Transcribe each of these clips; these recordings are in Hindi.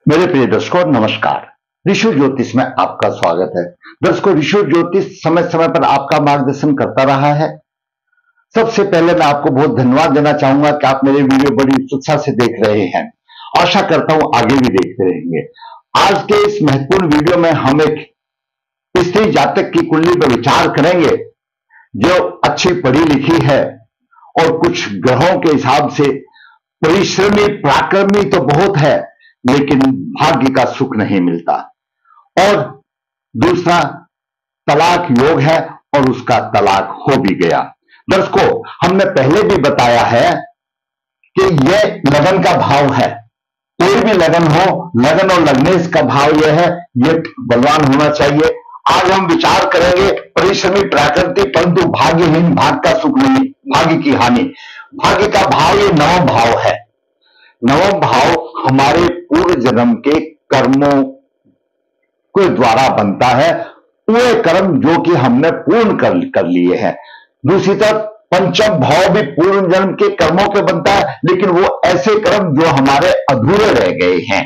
मेरे प्रिय दर्शकों नमस्कार। ऋषि ज्योतिष में आपका स्वागत है। दर्शकों, ऋषि ज्योतिष समय समय पर आपका मार्गदर्शन करता रहा है। सबसे पहले मैं आपको बहुत धन्यवाद देना चाहूंगा कि आप मेरे वीडियो बड़ी उत्साह से देख रहे हैं। आशा करता हूं आगे भी देखते रहेंगे। आज के इस महत्वपूर्ण वीडियो में हम एक स्त्री जातक की कुंडली पर विचार करेंगे जो अच्छी पढ़ी लिखी है और कुछ ग्रहों के हिसाब से परिश्रमी पराक्रमी तो बहुत है, लेकिन भाग्य का सुख नहीं मिलता। और दूसरा, तलाक योग है और उसका तलाक हो भी गया। दर्शकों, हमने पहले भी बताया है कि यह लगन का भाव है। कोई भी लगन हो, लगन और लग्नेश का भाव यह है, यह बलवान होना चाहिए। आज हम विचार करेंगे परिश्रमी प्राकृतिक परंतु भाग्यहीन, भाग्य का सुख नहीं, भाग्य की हानि। भाग्य का भाव ये नवम भाव है। नवम भाव हमारे पूर्व जन्म के कर्मों के द्वारा बनता है, वे कर्म जो कि हमने पूर्ण कर लिए हैं। दूसरी तरफ पंचम भाव भी पूर्व जन्म के कर्मों के बनता है, लेकिन वो ऐसे कर्म जो हमारे अधूरे रह गए हैं।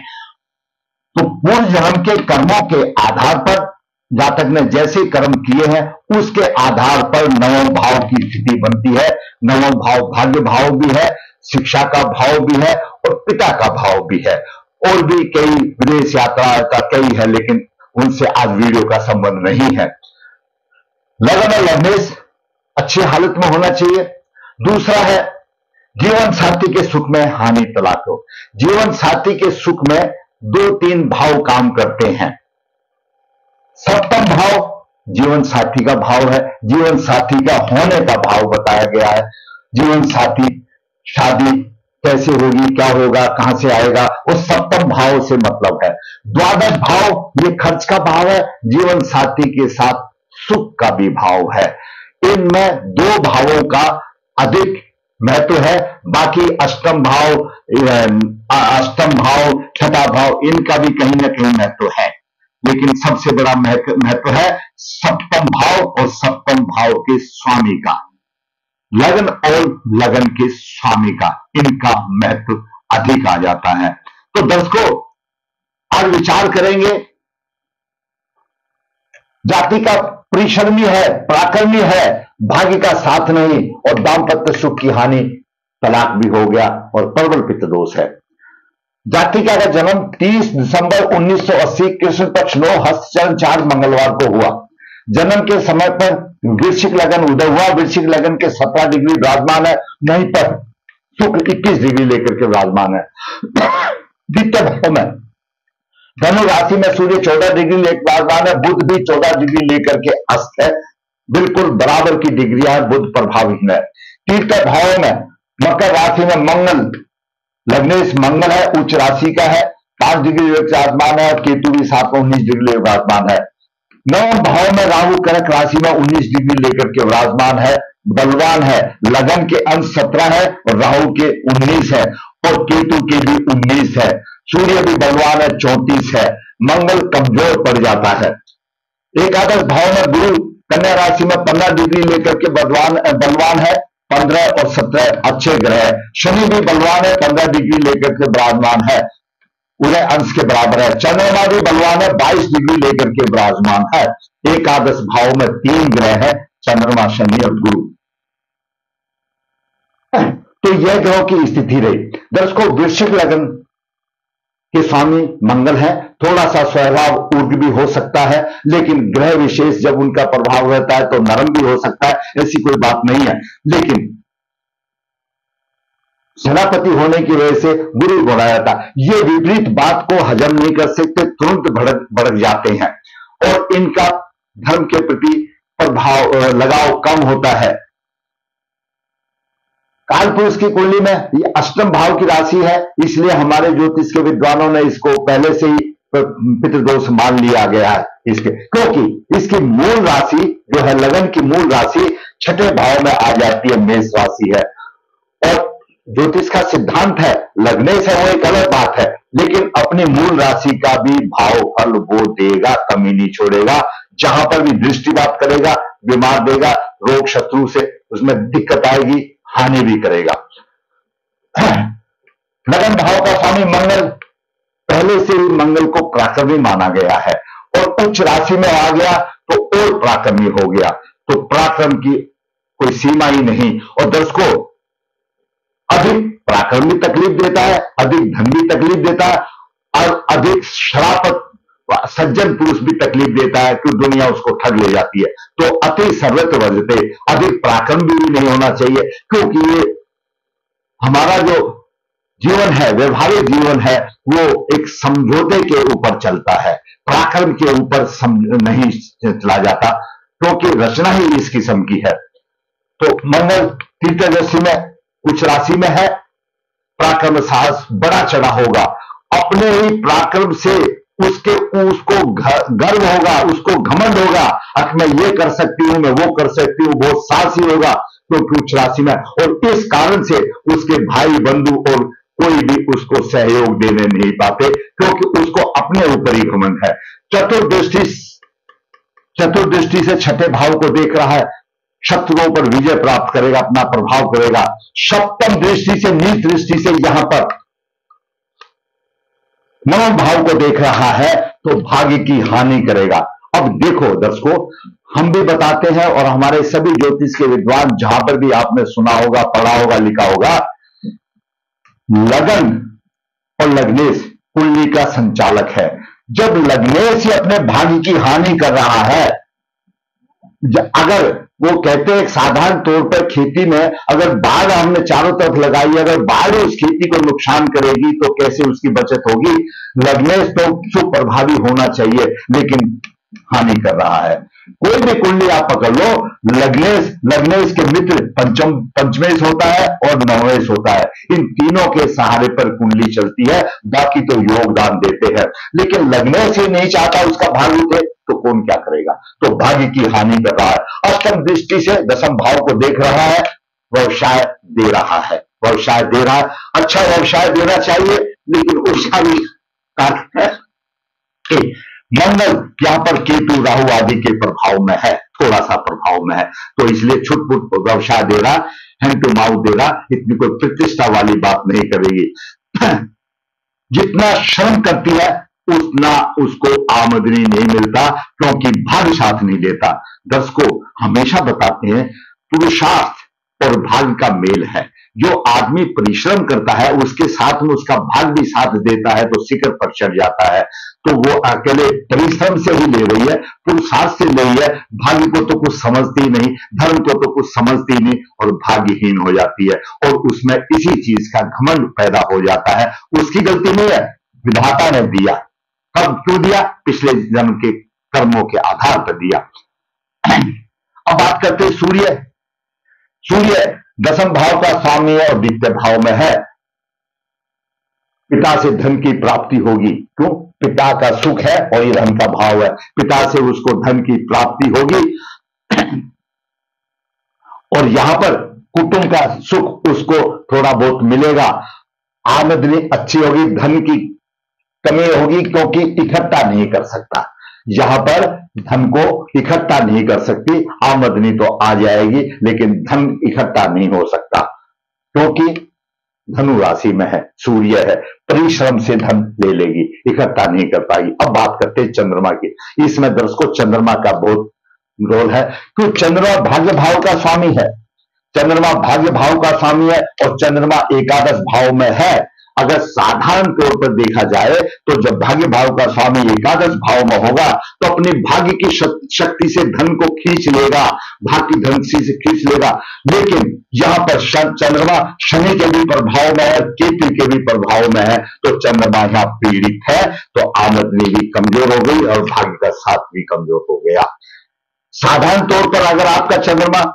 तो पूर्व जन्म के कर्मों के आधार पर जातक ने जैसे कर्म किए हैं उसके आधार पर नवम भाव की स्थिति बनती है। नवम भाव भाग्य भाव भी है, शिक्षा का भाव भी है और पिता का भाव भी है। और भी कई विदेश यात्रा का कई है, लेकिन उनसे आज वीडियो का संबंध नहीं है। लगन और लग्नेश अच्छी हालत में होना चाहिए। दूसरा है जीवन साथी के सुख में हानि तलाक हो। जीवन साथी के सुख में 2-3 भाव काम करते हैं। सप्तम भाव जीवन साथी का भाव है, जीवन साथी का होने का भाव बताया गया है। जीवन साथी, शादी कैसे होगी, क्या होगा, कहां से आएगा, उस सप्तम भाव से मतलब है। द्वादश भाव ये खर्च का भाव है, जीवन साथी के साथ सुख का भी भाव है। इनमें 2 भावों का अधिक महत्व है। बाकी अष्टम भाव, छठा भाव, इनका भी कहीं ना कहीं महत्व है, लेकिन सबसे बड़ा महत्व है सप्तम भाव और सप्तम भाव के स्वामी का, लगन और लगन के स्वामी का, इनका महत्व अधिक आ जाता है। तो दर्शकों, आज विचार करेंगे जाति का परिश्रमी है, पराक्रमी है, भाग्य का साथ नहीं और दाम्पत्य सुख की हानि, तलाक भी हो गया और प्रबल पितृदोष है। जातिका का जन्म 30 दिसंबर 1980 कृष्ण पक्ष 9 हस्तचरण 4 मंगलवार को हुआ। जन्म के समय पर वृश्चिक लगन उदय हुआ। वृश्चिक लगन के 17 डिग्री विराजमान है, वहीं पर शुक्र 21 डिग्री लेकर के विराजमान है। द्वितीय भाव में धनु राशि में सूर्य 14 डिग्री लेकर विराजमान है। बुध भी 14 डिग्री लेकर के अस्त है, बिल्कुल बराबर की डिग्री है, बुध प्रभावित है। तृतीय भाव में मकर राशि में मंगल, लग्नेश मंगल है, उच्च राशि का है, 5 डिग्री विराजमान है और केतु भी 7 में 19 डिग्री विराजमान है। नवम भाव में राहु कर्क राशि में 19 डिग्री लेकर के विराजमान है, बलवान है। लगन के अंश 17 है और राहु के 19 है और केतु के भी 19 है। सूर्य भी बलवान है, 34 है। मंगल कमजोर पड़ जाता है। एकादश भाव में गुरु कन्या राशि में 15 डिग्री लेकर के बलवान है, 15 और 17 अच्छे ग्रह है। शनि भी बलवान है, 15 डिग्री लेकर के विराजमान है, उदय अंश के बराबर है। चंद्रमा भी बलवान है, 22 डिग्री लेकर के विराजमान है। एकादश भाव में 3 ग्रह है, चंद्रमा, शनि और गुरु। तो यह ग्रहों की स्थिति रही। दर्शकों, वृश्चिक लगन के स्वामी मंगल है, थोड़ा सा स्वभाव उग्र भी हो सकता है, लेकिन ग्रह विशेष जब उनका प्रभाव रहता है तो नरम भी हो सकता है, ऐसी कोई बात नहीं है। लेकिन सेनापति होने की वजह से गुरु बोला जाता है। ये विपरीत बात को हजम नहीं कर सकते, तुरंत भड़क जाते हैं और इनका धर्म के प्रति प्रभाव लगाव कम होता है। काल पुरुष की कुंडली में ये अष्टम भाव की राशि है, इसलिए हमारे ज्योतिष के विद्वानों ने इसको पहले से ही पितृदोष मान लिया गया है इसके, क्योंकि इसकी मूल राशि जो है, लगन की मूल राशि 6ठे भाव में आ जाती है, मेष राशि है। और ज्योतिष का सिद्धांत है लग्नेश है वो एक अलग बात है, लेकिन अपनी मूल राशि का भी भाव फल वो देगा, कमी नहीं छोड़ेगा। जहां पर भी दृष्टिपात करेगा, बीमार देगा, रोग शत्रु से उसमें दिक्कत आएगी, हानि भी करेगा। लगन भाव का स्वामी मंगल पहले से ही मंगल को पराक्रमी माना गया है और उच्च राशि में आ गया तो और पराक्रमी हो गया। तो पराक्रम की कोई सीमा ही नहीं। और दर्शकों, अधिक पराक्रम भी तकलीफ देता है, अधिक धन भी तकलीफ देता है और अधिक शराफत सज्जन पुरुष भी तकलीफ देता है कि दुनिया उसको ठग ले जाती है। तो अति सर्वत्र वर्जते, अधिक पराक्रम भी नहीं होना चाहिए, क्योंकि ये हमारा जो जीवन है, व्यवहारिक जीवन है, वो एक समझौते के ऊपर चलता है, पराक्रम के ऊपर नहीं चला जाता, क्योंकि रचना ही इस किस्म की है। तो मंगल तृतीय दृष्टि में उच्च राशि में है, पराक्रम साहस बड़ा चढ़ा होगा, अपने ही पराक्रम से उसको गर्व होगा, उसको घमंड होगा, मैं ये कर सकती हूं, मैं वो कर सकती हूं, बहुत साहसी होगा क्योंकि उच्च राशि में। और इस कारण से उसके भाई बंधु और कोई भी उसको सहयोग देने नहीं पाते, क्योंकि उसको अपने ऊपर ही घमंड है। चतुर्दृष्टि से छठे भाव को देख रहा है, शत्रुओं पर विजय प्राप्त करेगा, अपना प्रभाव करेगा। सप्तम दृष्टि से, नीच दृष्टि से यहां पर नवम भाव को देख रहा है तो भाग्य की हानि करेगा। अब देखो दर्शकों, हम भी बताते हैं और हमारे सभी ज्योतिष के विद्वान, जहां पर भी आपने सुना होगा, पढ़ा होगा, लिखा होगा, लगन और लग्नेश कुंडली का संचालक है। जब लग्नेश ही अपने भाग्य की हानि कर रहा है, अगर वो कहते हैं साधारण तौर पर खेती में अगर बाढ़ हमने चारों तरफ लगाई, अगर बाढ़ उस खेती को नुकसान करेगी तो कैसे उसकी बचत होगी। लग्नेश तो सुप्रभावी होना चाहिए, लेकिन हानि कर रहा है। कोई भी कुंडली आप पकड़ लो, लग्नेश के मित्र पंचमेश होता है और नवमेश होता है। इन तीनों के सहारे पर कुंडली चलती है, बाकी तो योगदान देते हैं। लेकिन लग्नेश ही नहीं चाहता उसका भाग्य उठे तो कौन क्या करेगा। तो भाग्य की हानि कर रहा है। अष्टम दृष्टि से दसम भाव को देख रहा है, व्यवसाय दे रहा है, व्यवसाय दे रहा है। अच्छा व्यवसाय देना चाहिए, लेकिन उसका भी कारण है कि मंगल यहां पर केतु राहु आदि के प्रभाव में है, थोड़ा सा प्रभाव में है, तो इसलिए छुटपुट व्यवसाय दे रहा, हैंड टू माउथ दे रहा, इतनी कोई प्रतिष्ठा वाली बात नहीं करेगी। जितना श्रम करती है उतना उसको आमदनी नहीं मिलता, क्योंकि भाग्य साथ नहीं देता। दर्शकों, हमेशा बताते हैं पुरुषार्थ और भाग्य का मेल है। जो आदमी परिश्रम करता है उसके साथ में उसका भाग्य भी साथ देता है तो शिखर पर चढ़ जाता है। तो वो अकेले परिश्रम से ही ले रही है, पुरुषार्थ से ले रही है, भाग्य को तो कुछ समझती नहीं, धर्म को तो कुछ समझती नहीं और भाग्यहीन हो जाती है। और उसमें इसी चीज का घमंड पैदा हो जाता है। उसकी गलती नहीं है, विधाता ने दिया। कब क्यों दिया? पिछले जन्म के कर्मों के आधार पर दिया। अब बात करते हैं सूर्य। सूर्य दसम भाव का स्वामी है और द्वितीय भाव में है। पिता से धन की प्राप्ति होगी। क्यों? पिता का सुख है और ये धन का भाव है, पिता से उसको धन की प्राप्ति होगी। और यहां पर कुटुंब का सुख उसको थोड़ा बहुत मिलेगा, आमदनी अच्छी होगी, धन की कमी होगी क्योंकि इकट्ठा नहीं कर सकता। यहां पर धन को इकट्ठा नहीं कर सकती, आमदनी तो आ जाएगी लेकिन धन इकट्ठा नहीं हो सकता, क्योंकि धनु राशि में है, सूर्य है, परिश्रम से धन ले लेगी, इकट्ठा नहीं कर पाएगी। अब बात करते हैं चंद्रमा की। इसमें दर्शकों चंद्रमा का बहुत रोल है, क्योंकि चंद्रमा भाग्य भाव का स्वामी है। चंद्रमा भाग्य भाव का स्वामी है और चंद्रमा एकादश भाव में है। अगर साधारण तौर पर देखा जाए तो जब भाग्य भाव का स्वामी एकादश भाव में होगा तो अपनी भाग्य की शक्ति से धन को खींच लेगा, भाग्य धन से खींच लेगा। लेकिन यहां पर चंद्रमा शनि के भी प्रभाव में है, केतु के भी प्रभाव में है, तो चंद्रमा यहां पीड़ित है, तो आमदनी भी कमजोर हो गई और भाग्य का साथ भी कमजोर हो गया। साधारण तौर पर अगर आपका चंद्रमा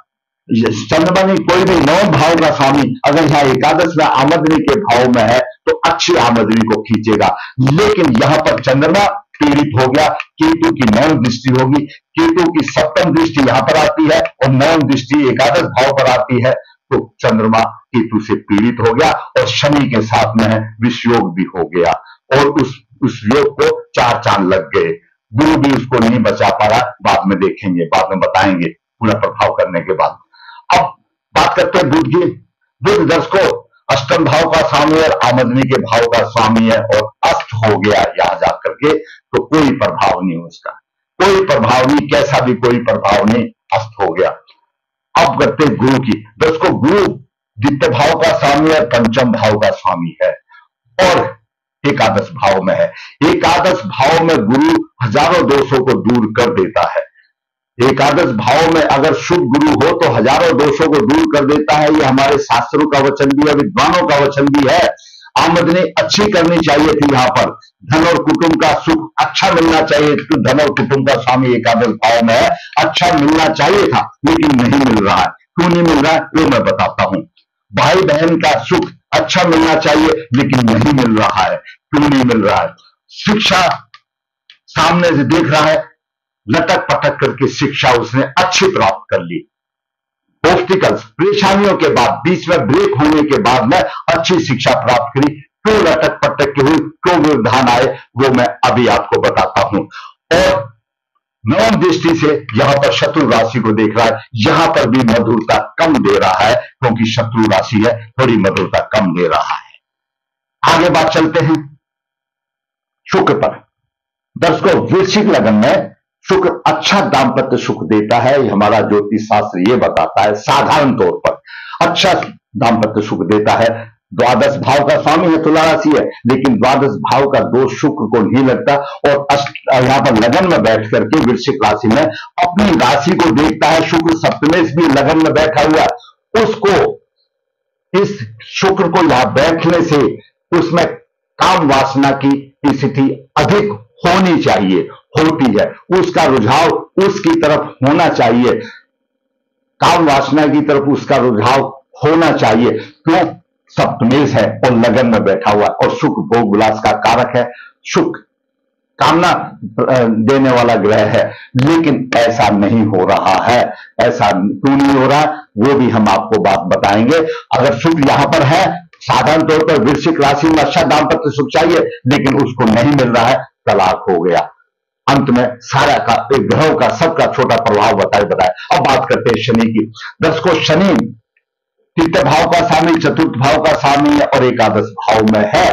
नहीं, कोई भी नौ भाव का स्वामी अगर यहां एकादश में आमदनी के भाव में है तो अच्छी आमदनी को खींचेगा। लेकिन यहां पर चंद्रमा पीड़ित हो गया, केतु की नौ दृष्टि होगी, केतु की सप्तम दृष्टि यहां पर आती है और नौ दृष्टि एकादश भाव पर आती है, तो चंद्रमा केतु से पीड़ित हो गया और शनि के साथ में विषयोग भी हो गया और उस योग को 4 चांद लग गए। गुरु भी उसको नहीं बचा पा रहा, बाद में देखेंगे, बाद में बताएंगे पूरा प्रभाव करने के बाद। अब बात करते हैं बुध की। बुध दर्शकों अष्टम भाव का स्वामी और आमदनी के भाव का स्वामी है और अस्त हो गया यहां जाकर के, तो कोई प्रभाव नहीं उसका, कोई प्रभाव नहीं, कैसा भी कोई प्रभाव नहीं, अस्त हो गया। अब करते गुरु की। दोस्तों गुरु द्वितीय भाव का स्वामी है, पंचम भाव का स्वामी है और एकादश भाव में है। एकादश भाव में गुरु हजारों दोषों को दूर कर देता है। एकादश भाव में अगर शुभ गुरु हो तो हजारों दोषों को दूर कर देता है। ये हमारे शास्त्रों का वचन भी है, विद्वानों का वचन भी है। आमदनी अच्छी करनी चाहिए थी, यहां पर धन और कुटुंब का सुख अच्छा मिलना चाहिए, तो धन और कुटुंब का स्वामी एकादश भाव में है, अच्छा मिलना चाहिए था लेकिन नहीं मिल रहा है। क्यों नहीं मिल रहा है वो मैं बताता हूं। भाई बहन का सुख अच्छा मिलना चाहिए लेकिन नहीं मिल रहा है। क्यों नहीं मिल रहा है? शिक्षा सामने से देख रहा है, लटक पटक करके शिक्षा उसने अच्छी प्राप्त कर ली। ऑब्स्टिकल्स, परेशानियों के बाद, बीच में ब्रेक होने के बाद में अच्छी शिक्षा प्राप्त करी। क्यों लटक पटक के हुई, क्यों व्यवधान आए, वो मैं अभी आपको बताता हूं। और नवम दृष्टि से यहां पर शत्रु राशि को देख रहा है, यहां पर भी मधुरता कम दे रहा है क्योंकि शत्रु राशि है, थोड़ी मधुरता कम दे रहा है। आगे बात चलते हैं शुक्र पर। दर्शकों वृश्चिक लगन में शुक्र अच्छा दाम्पत्य सुख देता है, हमारा ज्योतिष शास्त्र ये बताता है। साधारण तौर पर अच्छा दाम्पत्य सुख देता है। द्वादश भाव का स्वामी है, तुला राशि है, लेकिन द्वादश भाव का दोष शुक्र को नहीं लगता और यहां पर लगन में बैठ करके वृश्चिक राशि में अपनी राशि को देखता है। शुक्र सप्तमेश भी लगन में बैठा हुआ, उसको इस शुक्र को यहां बैठने से उसमें काम वासना की स्थिति अधिक होनी चाहिए, होती है, उसका रुझाव उसकी तरफ होना चाहिए, काम वासना की तरफ उसका रुझाव होना चाहिए। क्यों? सप्तमेश है और लगन में बैठा हुआ और शुक्र भोग विलास का कारक है, शुक्र कामना देने वाला ग्रह है, लेकिन ऐसा नहीं हो रहा है। ऐसा क्यों नहीं हो रहा वो भी हम आपको बात बताएंगे। अगर शुक्र यहां पर है, साधारण तौर पर वृश्चिक राशि में अच्छा दाम्पत्य सुख चाहिए लेकिन उसको नहीं मिल रहा है, तलाक हो गया। अंत में सारा का एक ग्रहों का सबका छोटा प्रभाव बताए। अब बात करते हैं शनि की। दर्शकों शनि तृतीय भाव का स्वामी, चतुर्थ भाव का स्वामी और एकादश भाव में है।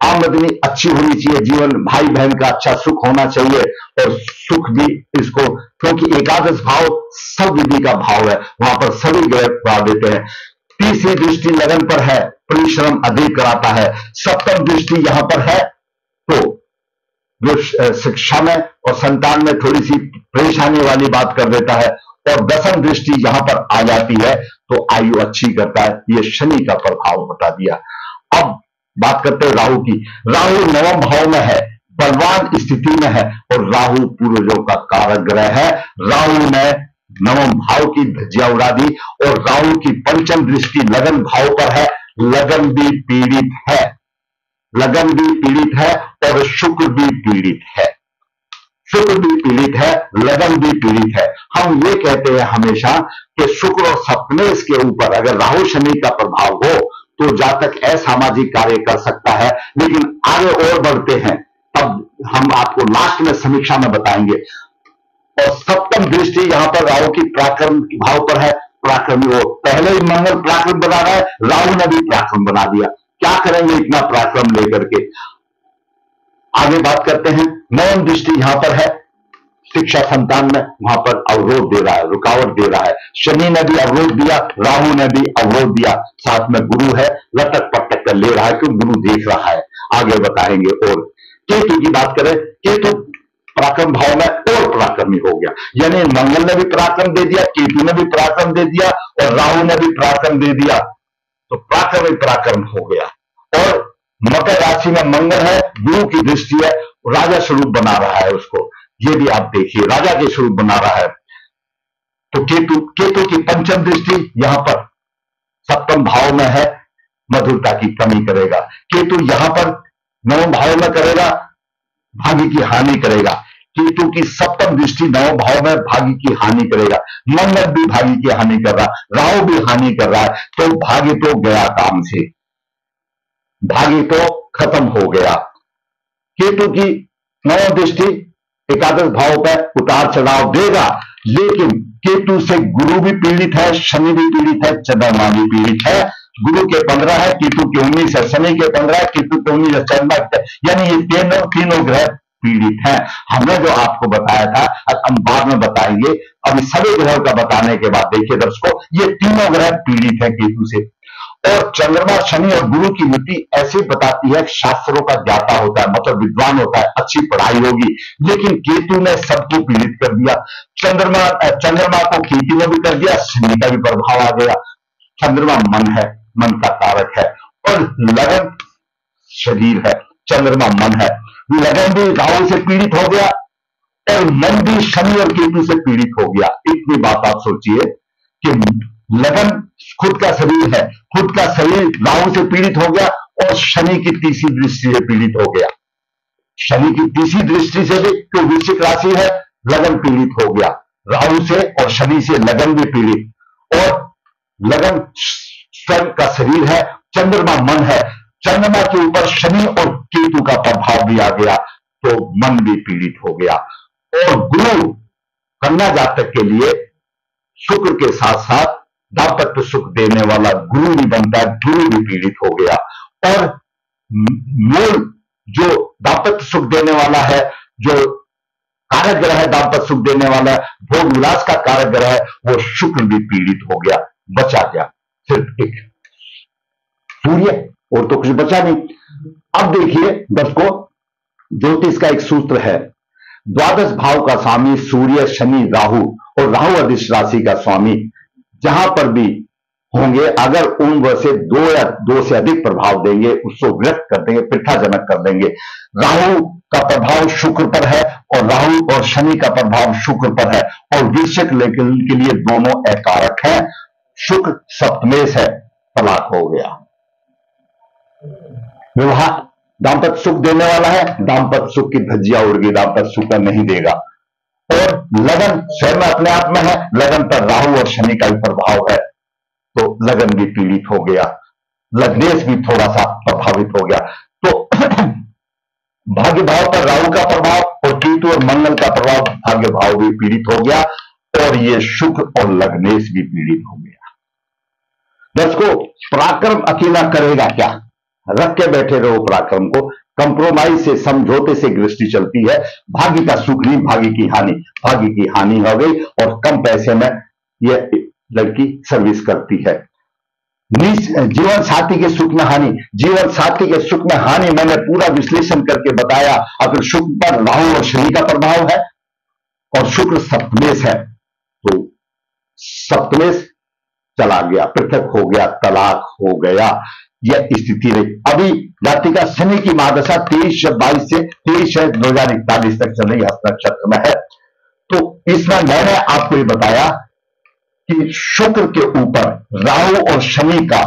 आमदनी अच्छी होनी चाहिए, जीवन भाई बहन का अच्छा सुख होना चाहिए और सुख भी इसको, क्योंकि एकादश भाव सब विधि का भाव है, वहां पर सभी ग्रह प्रभाव देते हैं। तीसरी दृष्टि लगन पर है, परिश्रम अधिक कराता है। सप्तम दृष्टि यहां पर है तो जो शिक्षा में और संतान में थोड़ी सी परेशानी वाली बात कर देता है। और दसम दृष्टि यहां पर आ जाती है तो आयु अच्छी करता है। यह शनि का प्रभाव बता दिया। अब बात करते हैं राहु की। राहु नवम भाव में है, बलवान स्थिति में है और राहु पूर्वजों का कारक ग्रह है। राहु ने नवम भाव की धज्जियां उड़ा दी और राहु की पंचम दृष्टि लगन भाव पर है। लगन भी पीड़ित है, लगन भी पीड़ित है और शुक्र भी पीड़ित है। शुक्र भी पीड़ित है, लगन भी पीड़ित है। हम ये कहते हैं हमेशा कि शुक्र और सप्तमेश के ऊपर अगर राहु शनि का प्रभाव हो तो जातक असामाजिक कार्य कर सकता है, लेकिन आगे और बढ़ते हैं तब हम आपको लास्ट में समीक्षा में बताएंगे। और सप्तम दृष्टि यहां पर राहु की पराक्रम भाव पर है। पराक्रमी हो, पहले ही मंगल पराक्रम बना रहा है, राहु ने भी पराक्रम बना दिया। क्या करेंगे इतना पराक्रम लेकर के? आगे बात करते हैं। नवम दृष्टि यहां पर है, शिक्षा संतान में, वहां पर अवरोध दे रहा है, रुकावट दे रहा है। शनि ने भी अवरोध दिया, राहु ने भी अवरोध दिया, साथ में गुरु है, लटक पटक कर ले रहा है क्यों? गुरु देख रहा है। आगे बताएंगे। और केतु की बात करें, केतु पराक्रम भाव में और पराक्रमी हो गया, यानी मंगल ने भी पराक्रम दे दिया, केतु ने भी पराक्रम दे दिया और राहु ने भी पराक्रम दे दिया, तो पराक्रम ही पराक्रम हो गया। और मकर राशि में मंगल है, गुरु की दृष्टि है, राजा स्वरूप बना रहा है उसको। ये भी आप देखिए, राजा के स्वरूप बना रहा है। तो केतु की पंचम दृष्टि यहां पर सप्तम भाव में है, मधुरता की कमी करेगा। केतु यहां पर नवम भाव में करेगा, भाग्य की हानि करेगा। केतु की सप्तम दृष्टि नवम भाव में भाग्य की हानि करेगा। मंगल भी भाग्य की हानि कर रहा है, राहु भी हानि कर रहा है, तो भाग्य तो गया काम से, भाग्य तो खत्म हो गया। केतु की नवम दृष्टि एकादश भाव पर उतार चढ़ाव देगा, लेकिन केतु से गुरु भी पीड़ित है, शनि भी पीड़ित है, चंद्रमा भी पीड़ित है। गुरु के 15 है, केतु के 19 है, शनि के 15 है, केतु के 19 है, चंद्रमा के, यानी ये तीनों ग्रह पीड़ित हैं। हमने जो आपको बताया था, हम बाद में बताएंगे, अभी सभी ग्रहों का बताने के बाद देखिए दर्शकों, ये तीनों ग्रह पीड़ित है केतु से। और चंद्रमा, शनि और गुरु की युति ऐसी बताती है, शास्त्रों का ज्ञाता होता है, मतलब विद्वान होता है, अच्छी पढ़ाई होगी, लेकिन केतु ने सबको पीड़ित कर दिया। चंद्रमा को केतु ने भी कर दिया, शनि का भी प्रभाव आ गया। चंद्रमा मन है, मन का कारक है, और लगन शरीर है, चंद्रमा मन है। लगन भी राहु से पीड़ित हो गया और मन भी शनि और केतु से पीड़ित हो गया। इतनी बात आप सोचिए कि लगन खुद का शरीर है, खुद का शरीर राहु से पीड़ित हो गया और शनि की तीसरी दृष्टि से पीड़ित हो गया। शनि की तीसरी दृष्टि से भी, जो वृश्चिक राशि है, लगन पीड़ित हो गया राहु से, और शनि से लगन भी पीड़ित। और लगन स्वयं का शरीर है, चंद्रमा मन है, चंद्रमा के ऊपर शनि और केतु का प्रभाव भी आ गया, तो मन भी पीड़ित हो गया। और गुरु कन्या जातक के लिए शुक्र के साथ साथ दाम्पत्य सुख देने वाला गुरु भी बनता है, गुरु भी पीड़ित हो गया। और मूल जो दाम्पत्य सुख देने वाला है, जो कारक ग्रह है दाम्पत्य सुख देने वाला, भोग विलास का कारक ग्रह है, वो शुक्र भी पीड़ित हो गया। बचा गया सिर्फ एक सूर्य, और तो कुछ बचा नहीं। अब देखिए दर्शकों, ज्योतिष का एक सूत्र है, द्वादश भाव का स्वामी सूर्य, शनि, राहु, और राहु अधिश राशि का स्वामी जहां पर भी होंगे, अगर उम्र से 2 या 2 से अधिक प्रभाव देंगे, उसको व्यक्त कर देंगे, पृथाजनक कर देंगे। राहु का प्रभाव शुक्र पर है और राहु और शनि का प्रभाव शुक्र पर है, और वृश्चिक के लिए दोनों अकारक हैं। शुक्र सप्तमेश है, तलाक हो गया। विवाह दाम्पत्य सुख देने वाला है, दाम्पत्य सुख की धज्जियां उड़ गई, दाम्पत्य सुख नहीं देगा। और लगन स्वयं अपने आप में है, लगन पर राहु और शनि का भी प्रभाव है, तो लगन भी पीड़ित हो गया, लग्नेश भी थोड़ा सा प्रभावित हो गया। तो भाग्य भाव पर राहु का प्रभाव और केतु और मंगल का प्रभाव, भाग्य भाव भी पीड़ित हो गया, और ये शुक्र और लग्नेश भी पीड़ित हो गया। दर्शकों, पराक्रम अकेला करेगा क्या? रख के बैठे रहो पराक्रम को, कंप्रोमाइज से, समझौते से दृष्टि चलती है। भाग्य का सुख नहीं, भाग्य की हानि, भाग्य की हानि हो गई, और कम पैसे में यह लड़की सर्विस करती है। जीवन साथी के सुख में हानि, जीवन साथी के सुख में हानि मैंने पूरा विश्लेषण करके बताया। अगर शुक्र पर राहु और शनि का प्रभाव है और शुक्र सप्तमेश है, तो सप्तमेश चला गया, पृथक हो गया, तलाक हो गया, यह स्थिति रही। अभी जातिका शनि की महादशा 23/22 से 23/2041 तक चल रही, हस्त नक्षत्र में है। तो इसमें मैंने आपको ये बताया कि शुक्र के ऊपर राहु और शनि का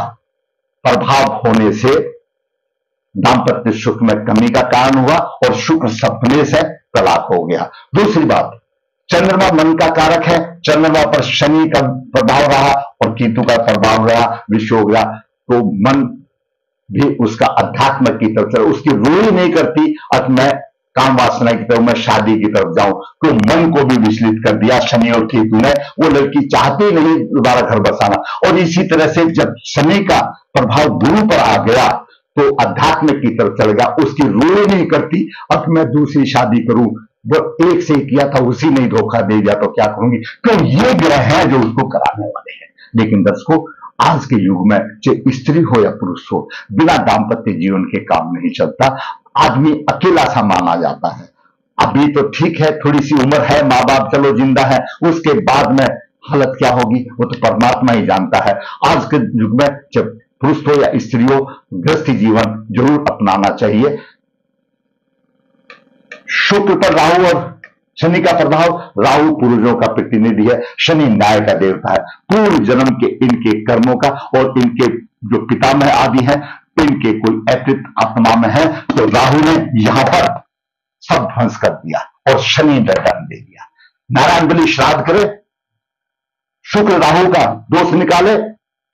प्रभाव होने से दाम्पत्य सुख में कमी का कारण हुआ, और शुक्र सप्तमेश है, तलाक हो गया। दूसरी बात, चंद्रमा मन का कारक है, चंद्रमा पर शनि का प्रभाव रहा और केतु का प्रभाव रहा, विषय हो गया, तो मन भी उसका अध्यात्म की तरफ चला, उसकी रूढ़ी नहीं करती अब मैं काम वासना की तरफ, मैं शादी की तरफ जाऊं, तो मन को भी विचलित कर दिया शनि और केतु ने। वो लड़की चाहती नहीं दोबारा घर बसाना, और इसी तरह से जब शनि का प्रभाव गुरु पर आ गया तो अध्यात्म की तरफ चल गया, उसकी रूढ़ी नहीं करती अब मैं दूसरी शादी करूं, वो एक से किया था उसी नहीं धोखा दे दिया तो क्या करूंगी, क्यों? ये ग्रह हैं जो उसको कराने वाले हैं। लेकिन दर्शकों, आज के युग में चाहे स्त्री हो या पुरुष हो, बिना दाम्पत्य जीवन के काम नहीं चलता। आदमी अकेला सा माना जाता है। अभी तो ठीक है, थोड़ी सी उम्र है, माँ बाप चलो जिंदा है, उसके बाद में हालत क्या होगी वो तो परमात्मा ही जानता है। आज के युग में जब पुरुष हो या स्त्री हो, गृहस्थ जीवन जरूर अपनाना चाहिए। शुक्र पर राहु और शनि का प्रभाव, राहु पूर्वजों का प्रतिनिधि है, शनि न्याय का देवता है, पूर्व जन्म के इनके कर्मों का, और इनके जो पितामह आदि हैं इनके कोई अकृत आत्मा में है, तो राहु ने यहां पर सब ध्वंस कर दिया और शनि ने दंड दे दिया। नारायण बलि श्राद्ध करे, शुक्र राहु का दोष निकाले,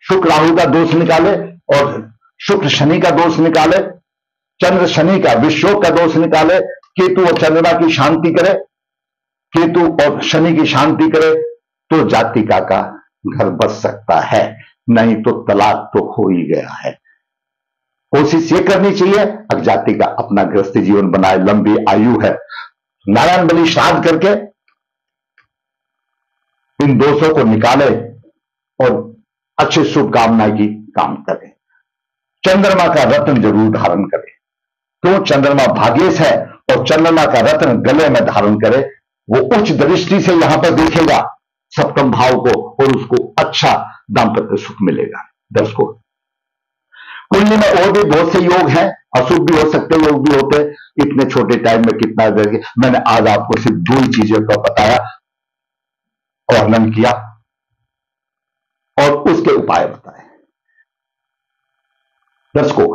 शुक्र राहु का दोष निकाले, और शुक्र शनि का दोष निकाले, चंद्र शनि का, विषयोग का दोष निकाले, केतु और चंद्रमा की शांति करे, केतु और शनि की शांति करे, तो जातिका का घर बस सकता है। नहीं तो तलाक तो हो ही गया है। कोशिश ये करनी चाहिए अज्ञाति का अपना गृहस्थी जीवन बनाए, लंबी आयु है, नारायण बलि श्राद्ध करके इन दोषों को निकाले और अच्छी शुभकामनाएं की काम करें। चंद्रमा का रत्न जरूर धारण करें, क्यों चंद्रमा भाग्येश है और चंद्रमा का रत्न गले में धारण करे, वो उच्च दृष्टि से यहां पर देखेगा सप्तम भाव को और उसको अच्छा दाम्पत्य सुख मिलेगा। दर्शकों, कुंडली में और भी बहुत से योग हैं, अशुभ भी हो सकते, योग भी होते। इतने छोटे टाइम में कितना करके मैंने आज आपको सिर्फ 2 ही चीजों का बताया, वर्णन किया और उसके उपाय बताए। दर्शकों,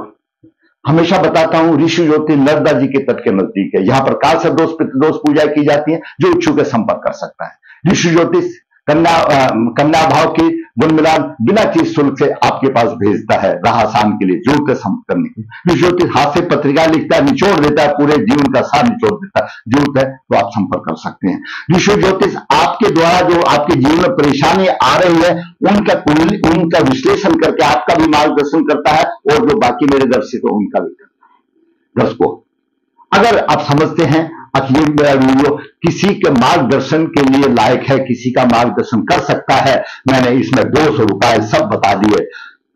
हमेशा बताता हूं ऋषि ज्योतिष नर्मदा जी के तट के नजदीक है। यहां पर काल सर्पदोष पितृदोष पूजा की जाती है। जो इच्छुक है संपर्क कर सकता है। ऋषि ज्योतिष कन्या भाव की गुण मिलान बिना किसी शुल्क से आपके पास भेजता है। राह आसान के लिए जरूर संपर्क करने की। ऋषि ज्योतिष हाथ से पत्रिका लिखता है, निचोड़ देता है, पूरे जीवन का सार निचोड़ देता है। जरूरत है तो आप संपर्क कर सकते हैं। ऋषि ज्योतिष आपके द्वारा जो आपके जीवन में परेशानी आ रही है उनका विश्लेषण करके आपका भी मार्गदर्शन करता है और जो बाकी मेरे दर्शक है उनका भी करता है। दर्शकों, अगर आप समझते हैं कि ये मेरा वीडियो किसी के मार्गदर्शन के लिए लायक है, किसी का मार्गदर्शन कर सकता है, मैंने इसमें दोष और उपाय सब बता दिए,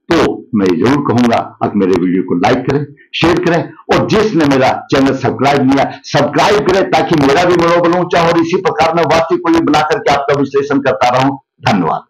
तो मैं जरूर कहूंगा आप मेरे वीडियो को लाइक करें, शेयर करें और जिसने मेरा चैनल सब्सक्राइब किया सब्सक्राइब करें ताकि मेरा भी मनोबल ऊंचा हो और इसी प्रकार मैं वास्तविक बना करके आपका विश्लेषण करता रहूं। धन्यवाद।